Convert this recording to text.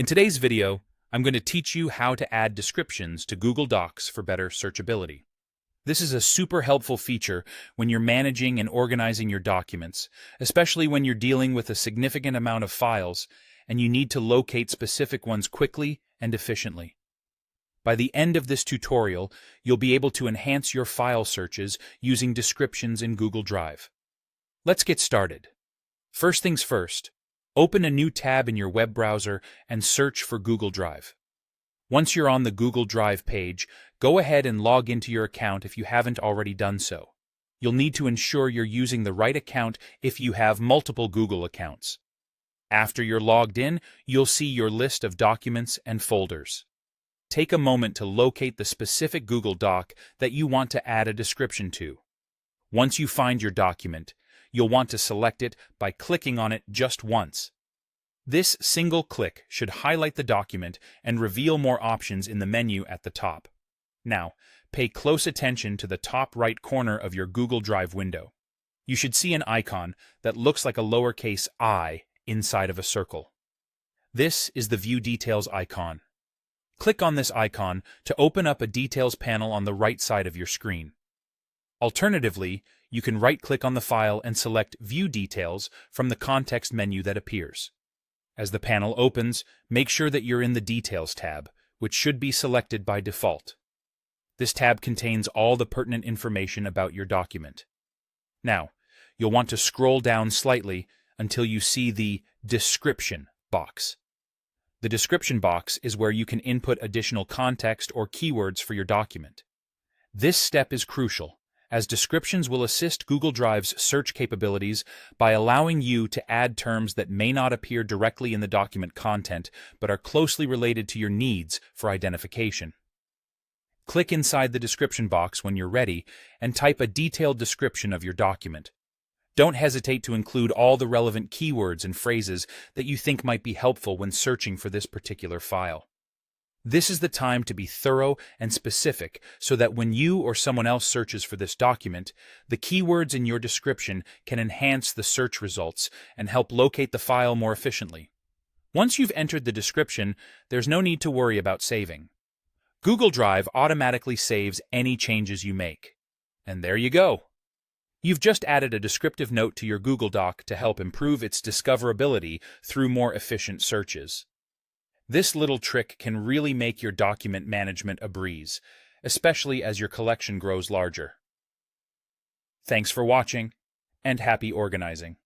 In today's video, I'm going to teach you how to add descriptions to Google Docs for better searchability. This is a super helpful feature when you're managing and organizing your documents, especially when you're dealing with a significant amount of files and you need to locate specific ones quickly and efficiently. By the end of this tutorial, you'll be able to enhance your file searches using descriptions in Google Drive. Let's get started. First things first, open a new tab in your web browser and search for Google Drive. Once you're on the Google Drive page, go ahead and log into your account if you haven't already done so. You'll need to ensure you're using the right account if you have multiple Google accounts. After you're logged in, you'll see your list of documents and folders. Take a moment to locate the specific Google Doc that you want to add a description to. Once you find your document, you'll want to select it by clicking on it just once. This single click should highlight the document and reveal more options in the menu at the top. Now, pay close attention to the top right corner of your Google Drive window. You should see an icon that looks like a lowercase I inside of a circle. This is the View Details icon. Click on this icon to open up a details panel on the right side of your screen. Alternatively, you can right-click on the file and select View Details from the context menu that appears. As the panel opens, make sure that you're in the Details tab, which should be selected by default. This tab contains all the pertinent information about your document. Now, you'll want to scroll down slightly until you see the Description box. The Description box is where you can input additional context or keywords for your document. This step is crucial, as descriptions will assist Google Drive's search capabilities by allowing you to add terms that may not appear directly in the document content but are closely related to your needs for identification. Click inside the description box when you're ready and type a detailed description of your document. Don't hesitate to include all the relevant keywords and phrases that you think might be helpful when searching for this particular file. This is the time to be thorough and specific so that when you or someone else searches for this document, the keywords in your description can enhance the search results and help locate the file more efficiently. Once you've entered the description, there's no need to worry about saving. Google Drive automatically saves any changes you make. And there you go. You've just added a descriptive note to your Google Doc to help improve its discoverability through more efficient searches. This little trick can really make your document management a breeze, especially as your collection grows larger. Thanks for watching, and happy organizing.